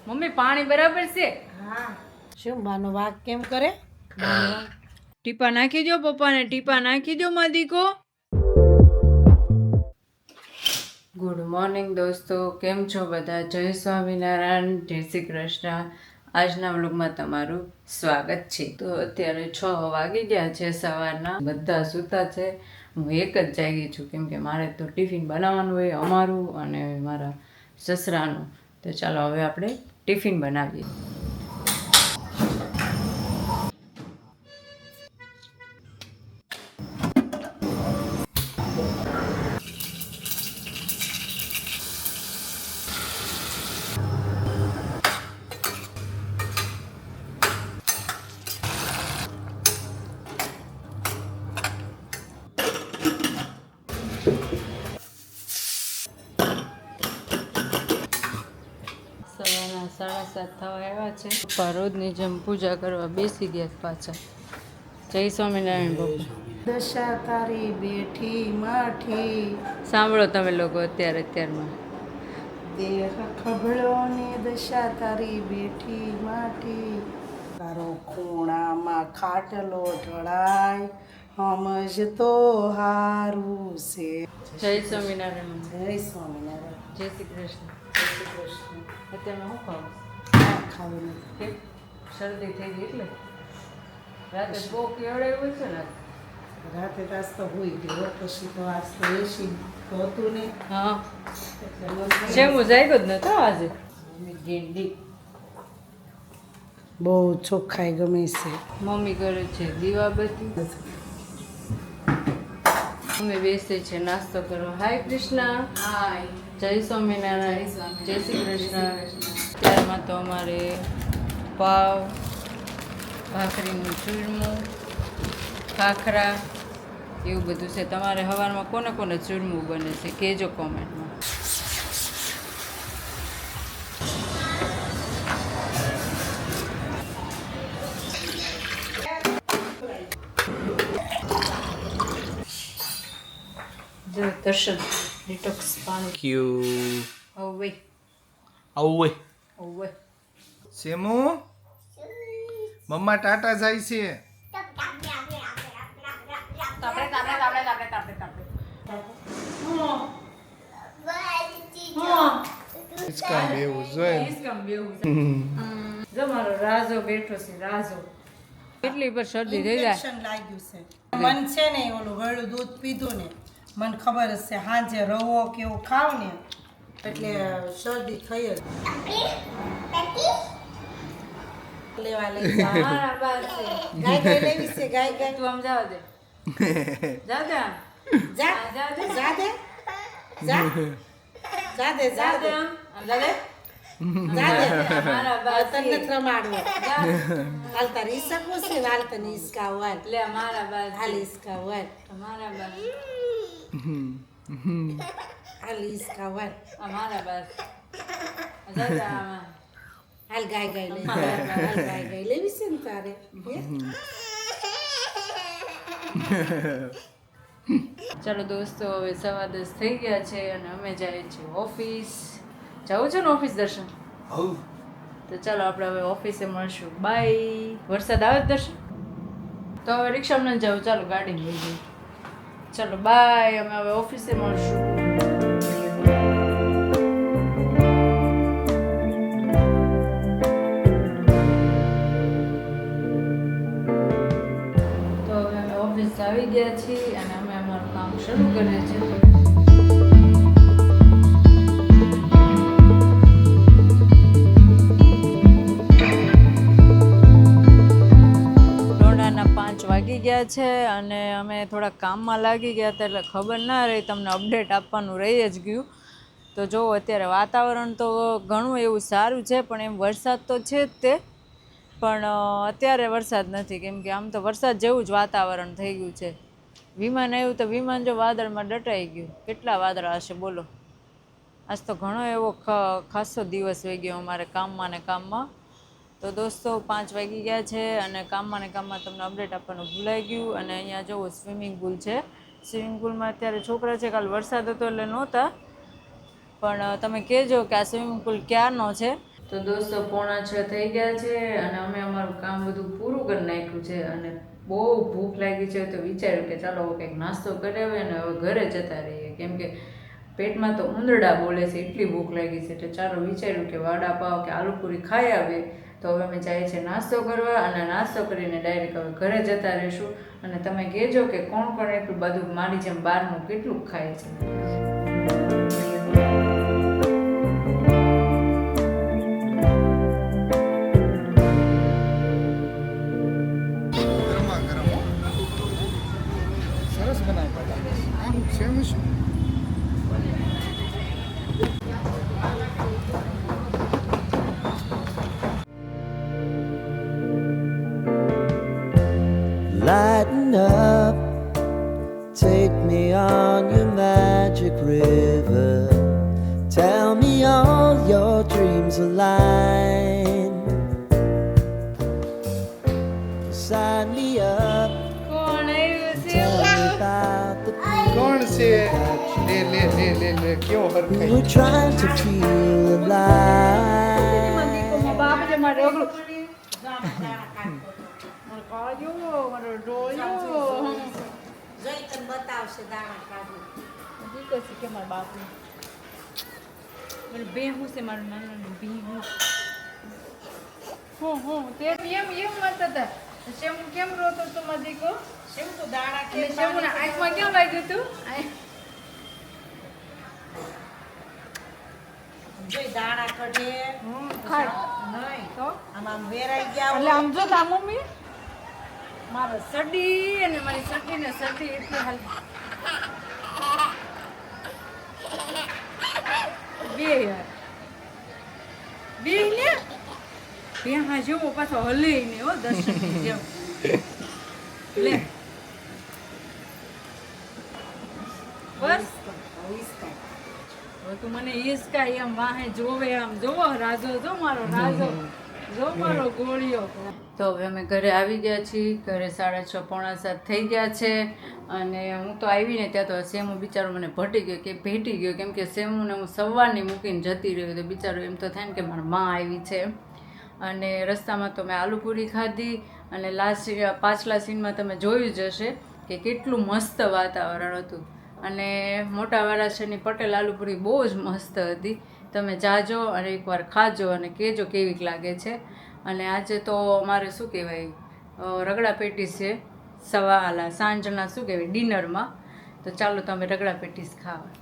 Mummy પાણી બરાબર છે? શું બાનો વાઘ કેમ કરે? ટીપા નાખી દો પપ્પાને, ટીપા નાખી દો માદીકો. ગુડ મોર્નિંગ દોસ્તો, કેમ છો બધા? જય સ્વામિનારાયણ, જય શ્રી કૃષ્ણ. આજના વ્લોગમાં તમારું સ્વાગત છે. તો અત્યારે 6 વાગી ગયા છે સવારના, બધા સૂતા છે. હું એક જ જાગી છું કેમ કે મારે તો ટિફિન બનાવવાનું હોય અમારું અને મારા સસરાનું. તો ચાલો હવે આપણે ટિફિન બનાવીએ. સવારના 7:30 થવા આવ્યા છે. પપ્પા રોજની જેમ પૂજા કરવા બેસી ગયા પાછા. જય સ્વામિનારાયણ પપ્પા. દશા તારી બેઠી માઠી, સાંભળો તમે લોકો અત્યારમાં. દેહ ખભળો ને દશા તારી બેઠી માઠી, તારો ખૂણામાં ખાટલો ઢળાય, સમજ તો હારું છે. જય સ્વામિનારાયણ. જય સ્વામિનારાયણ. જય શ્રી કૃષ્ણ. જય શ્રી કૃષ્ણ. અત્યારમાં શું ખાવું? ખાવું નથી. કેમ? શરદી થઈ ગઈ એટલે રાતે બહુ કેવડાવ્યું છે ને. રાતે તાસ તો હોઈ ગયો, પછી તો આજ તો એસી તો હતું ને, હા, એટલે જેમું જાગ્યો જ નતો આજે. ગેંડી બહુ ચોખ્ખાઈ ગમે છે. મમ્મી કરે છે દીવાબત્તી, મમ્મી બેસે છે નાસ્તો કરવા. હાય કૃષ્ણ. હાય. જય સ્વામિનારાયણ. જય શ્રી કૃષ્ણ. ત્યારમાં તો અમારે પાવ, ભાખરીનું ચૂરમું, ખાખરા એવું બધું છે. તમારે સવારમાં કોને કોને ચૂરમું બને છે કહેજો કોમેન્ટમાં. જો દર્શન ડિટોક્સ પાણી. ક્યુ ઓવે આવું ઓવે. સેમુ મમ્મા ટાટા જાય છે. હિચકા બેવું જોઈએ. જો મારો રાજો બેઠો છે, રાજો. કેટલી પર શરદી થઈ જાય. ઇન્ફેક્શન લાગ્યું છે. મન છે ને ઓલું ગળું દૂધ પીધું ને, મને ખબર જ છે સાંજે રવો કે એવું ખાવ ને એટલે શરદી થઈ જ. લેવા લઈ જા. મારા બાર છે. ગાય ગાય લેવી છે, ગાય ગાય. તું આમ જાવ દે. જાવ દે આમ. જા જા દે. જા દે જા જા દે જા જાવ દે દે આમ. આમ જા દે. જા દે. મારા બાર તને છે. નથી રમાડવો. જા. હાલ તારી ઈસા પૂછે હાલ તને ઈસકા વાલ. લે મારા બાર હાલ છે. ઈસકા વાલ. મારા બાર. હાલ ઈસકા વાલ. આ મારા બાર. જા દે આમાં. હાલ ગાય ગાય લઈ જા. હાલ ગાય ગાય લેવી છે ને તારે હે? ચાલો દોસ્તો, હવે 10:15 થઈ ગયા છે અને અમે જઈએ છીએ ઓફિસ. જવું છે ને ઓફિસ દર્શન? તો ચાલો આપણે હવે ઓફિસે મળશું. બાય. વરસાદ આવે જ દર્શન? તો હવે રિક્ષામાં નથી જવું, ચાલો ગાડીમાં લઈ જઈએ. ચાલો બાય, અમે હવે ઓફિસે મળશું. તો હવે અમે ઓફિસ આવી ગયા છીએ અને અમે અમારું કામ શરૂ કરીએ છીએ. દોડાના 5 વાગી ગયા છે અને અમે થોડા કામમાં લાગી ગયા હતા એટલે ખબર ના રહી, તમને અપડેટ આપવાનું રહી જ ગયું. તો જો અત્યારે વાતાવરણ તો ઘણું એવું સારું છે, પણ એમ વરસાદ તો છે જ તે, પણ અત્યારે વરસાદ નથી કેમ કે આમ તો વરસાદ જેવું જ વાતાવરણ થઈ ગયું છે. વિમાન આવ્યું તો વિમાન જો વાદળમાં દટાઈ ગયું. કેટલા વાદળા હશે બોલો. આજ તો ઘણો એવો ખાસો દિવસ વહી ગયો અમારે કામમાં ને કામમાં. તો દોસ્તો 5 વાગી ગયા છે અને કામમાં ને કામમાં તમને અપડેટ આપવાનું ભૂલાઈ ગયું. અને અહીંયા જુઓ સ્વિમિંગ પુલ છે. સ્વિમિંગ પુલમાં અત્યારે છોકરા છે, કાલ વરસાદ હતો એટલે નહોતા, પણ તમે કહેજો કે આ સ્વિમિંગ પુલ ક્યારનો છે. તો દોસ્તો 5:45 થઈ ગયા છે અને અમે અમારું કામ બધું પૂરું કરી નાખ્યું છે અને બહુ ભૂખ લાગી છે તો વિચાર્યું કે ચાલો કંઈક નાસ્તો કરી આવે અને હવે ઘરે જતા રહીએ, કેમ કે પેટમાં તો ઉંદરડા બોલે છે એટલી ભૂખ લાગી છે. એટલે ચાલો વિચાર્યું કે વડાપાવ કે આલુપૂરી ખાઈ આવે. તો હવે અમે જઈએ છીએ નાસ્તો કરવા અને નાસ્તો કરીને ડાયરેક્ટ હવે ઘરે જતા રહીશું. અને તમે કહેજો કે કોણ કોણ એટલું બધું મારી જેમ બહારનું કેટલું ખાય છે. ગરમા ગરમ હો. સરસ બનાવ્યા. આમ સેમ શું Lighten up, take me on your magic river. Tell me all your dreams align. Sign me up, કોણ આવ્યું છે? tell me about the કોણ છે? people લે લે લે લે લે કેવો who હરખાઈ. were trying to feel alive. બાપ જે મારે ઓગળું જોઈ તને બતાવશે દાણા કાઢું. કે મારા બાપુ બેહું છે મારું નાનું બેહું. તે એમ મત હતા. શેમ કેમ રોતો તો મારો દીકરો? શેમ તો દાણા કે અને શેમુના આંખમાં કેમ લાગ્યું તું? જોઈ દાણા કાઢે. ખાય નહીં તો આમ આમ વેરાઈ ગયા એટલે આમ જો તા મમ્મી મારો સડી અને મારી સડી ને સડી એટલી હાલ બે યાર બે ને બે હા જેવો પાછો હલે ને હો દર્શન જેમ લે બસ હવે તું મને ઈસકા એમ વાહે જોવે આમ જોવો રાજો જો મારો રાજો જો મારો ગોળીઓ. તો હવે અમે ઘરે આવી ગયા છીએ. ઘરે 6:30 પોણા 7 થઈ ગયા છે અને હું તો આવીને ત્યાં તો સેમુ બિચારો મને ભેટી ગયો કેમ કે સેમુને હું સવારની મૂકીને જતી રહ્યો તો બિચારો એમ તો થાય ને કે મારી માં આવી છે. અને રસ્તામાં તો મેં આલુપૂરી ખાધી અને પાછલા સીનમાં તમે જોયું જ હશે કે કેટલું મસ્ત વાતાવરણ હતું. અને મોટા વારાછની પટેલ આલુપૂરી બહુ જ મસ્ત હતી. તમે જાજો અને એકવાર ખાજો અને કહેજો કેવીક લાગે છે. અને આજે તો અમારે શું કહેવાય રગડા પેટીસ છે સાંજના શું કહેવાય ડિનરમાં. તો ચાલો તમે રગડા પેટીસ ખાવા.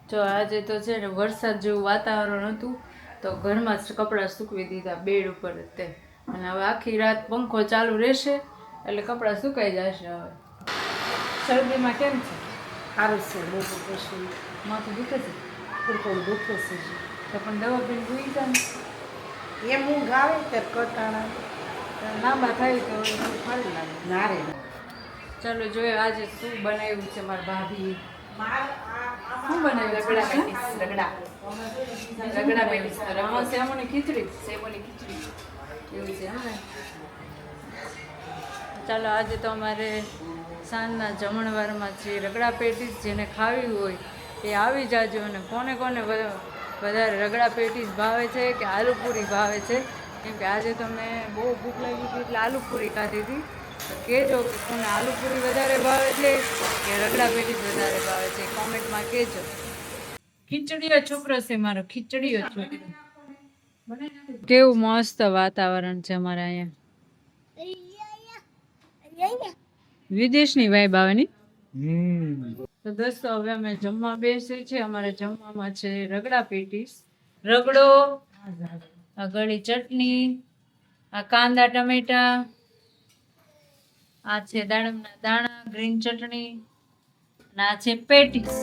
જો આજે તો છે ને વરસાદ જેવું વાતાવરણ હતું તો ઘરમાં જ કપડાં સૂકવી દીધા બેડ ઉપર જ તે. અને હવે આખી રાત પંખો ચાલુ રહેશે એટલે કપડાં સુકાઈ જશે. હવે શરદીમાં કેમ છે? સારું છે બહુ પછી માથું દુખે છે થોડું દુખે છે. તો પણ દવા પીને સુઈ જાય એમ ઊંઘ આવે ત્યારે કટાણા લાંબા થાય તો થોડું સારું લાગે. ના રે ચાલો જોઈએ આજે શું બનાવ્યું છે મારા ભાભી. શું બનાવ્યું? રગડા પેટીસ, રગડા રગડા પેટીસ. આમાં સેમોની ખીચડી એવું છે એમ ને. ચાલો આજે તો અમારે સાંજના જમણવારમાં છે રગડા પેટીસ. જેને ખાવી હોય એ આવી જાજો. અને કોને કોને વધારે રગડા પેટીસ ભાવે છે કે આલુપૂરી ભાવે છે? કેમ કે આજે તો મેં બહુ ભૂખ લાગી હતી એટલે આલુપૂરી ખાધી હતી. તો કહેજો કે કોને આલુપૂરી વધારે ભાવે છે કે રગડા પેટીસ વધારે ભાવે છે, કોમેન્ટમાં કહેજો. ખીચડીઓ છોકરો છે મારો, ખીચડીઓ છોકરો. કેવું મસ્ત વાતાવરણ છે અમારે અહીંયા. વિદેશની વાઇબ આવે ની. તો દોસ્તો હવે અમે જમવા બેસી છે. અમારે જમવામાં છે રગડા પેટીસ, રગડો, આ ગળી ચટણી, આ કાંદા ટમેટા, આ છે દાડમના દાણા, ગ્રીન ચટણી અને આ છે patties.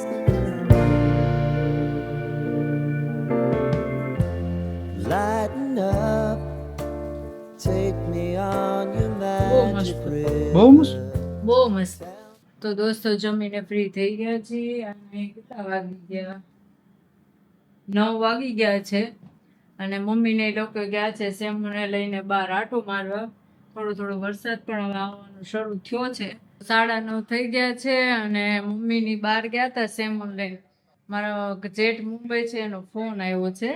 Lighten up, take me on your magic river. બહુ મસ્ત. બહુ મસ્ત. તો દોસ્તો જમીને ફ્રી થઈ ગયા છીએ અને કેટલા વાગી ગયા? 9 વાગી ગયા છે. અને મમ્મીને એ લોકો ગયા છે સેમને લઈને બહાર આટો મારવા. થોડો વરસાદ પણ હવે આવવાનું શરૂ થયો છે. 9:30 થઈ ગયા છે અને મમ્મીની બહાર ગયા હતા સેમુને લઈને. મારો જેઠ મુંબઈ છે એનો ફોન આવ્યો છે.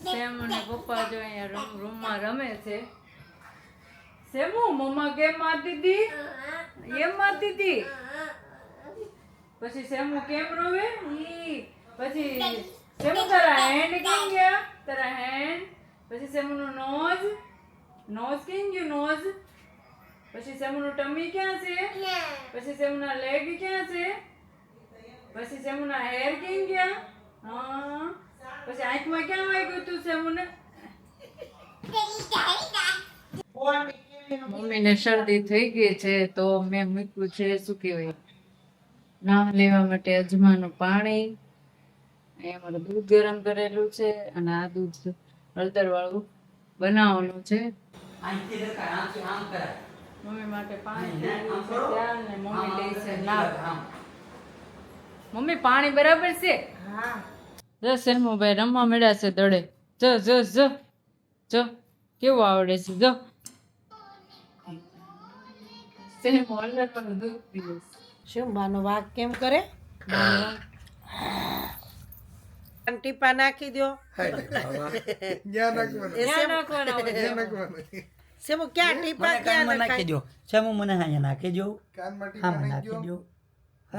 સેમ અને પપ્પા જો અહીંયા રૂમમાં રમે છે. સેમુ મમ્મા કેમ મારતી હતી? એમ મારતી હતી. પછી સેમુ કેમ રોવે? ઈ પછી સેમુ તારા હેન્ડ કેમ ગયા? તારા હેન્ડ. પછી સેમુનું નોઝ કેમ ગયું? નોઝ. પછી સેમુનું ટમી ક્યાં છે? પછી સેમુના લેગ ક્યાં છે? પછી સેમુના હેર કેમ ગયા? હા. પછી આંખમાં ક્યાં વાગ્યું તું સેમુને? મમ્મીને શરદી થઈ ગઈ છે તો મેં મૂક્યું છે શું કહેવાય નામ લેવા માટે અજમાનું પાણી. અહીંયા મારું દૂધ ગરમ કરેલું છે અને આ દૂધ હળદર વાળું બનાવવાનું છે. મમ્મી માટે પાણી પીવું છે ત્યાં ને મમ્મી લે છે નાવ. મમ્મી પાણી બરાબર છે? હા જો શેરમુભાઈ રમવા મળ્યા છે દડે. જો જો જો જો કેવું આવડે છે જો. શેરમુ અંદર પણ દૂધ પીવે છે. શું બાનો વાઘ કેમ કરે? ટીપા નાખી દો. જ્યાં નાખવાનું ક્યાં નાખવાના હોય? જ્યાં નાખવાનું સેમુ ક્યાં ટીપા ક્યાં નાખી દો? સેમુ મને અહીંયા નાખી દો. કાનમાં ટીપા આમાં નાખી દો.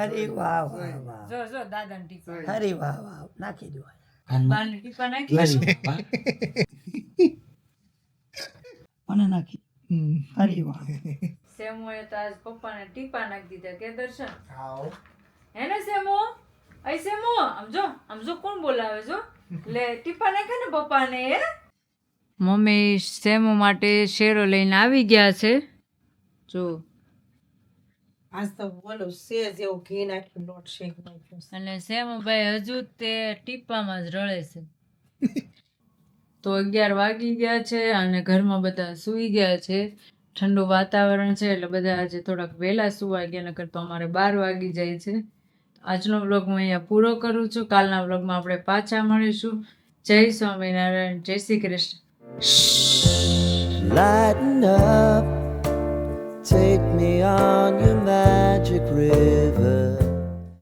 અરે વાહ વાહ વાહ. જો જો દાદાને ટીપા. અરે વાહ વાહ નાખી દો. બાને ટીપા નાખી. અરે વાહ. મને નાખી. અરે વાહ. સેમુએ તો આજ પપ્પાને ટીપા નાખી દીધા કે દર્શન? આવો હે ને સેમુ? અય સેમુ આમ જો કોણ બોલાવે જો? લે ટીપા નાખે ને પપ્પાને. મમ્મી સેમુ માટે શેરો લઈને આવી ગયા છે. જો આજ તો બોલો સેજ એવું ઘી નાખ્યું લોટ શેક નાખ્યો. અને સેમુભાઈ હજુ તે ટીપામાં જ રળે છે. તો 11 વાગી ગયા છે અને ઘરમાં બધા સૂઈ ગયા છે. ઠંડુ વાતાવરણ છે એટલે બધા આજે થોડાક વહેલા સુવા ગયા, નકર તો અમારે 12 વાગી જાય છે. આજનો વ્લોગ હું અહીંયા પૂરો કરું છું. કાલના વ્લોગમાં આપણે પાછા મળીશું. જય સ્વામિનારાયણ, જય Shri Krishna. Lighten up, take me on your magic river.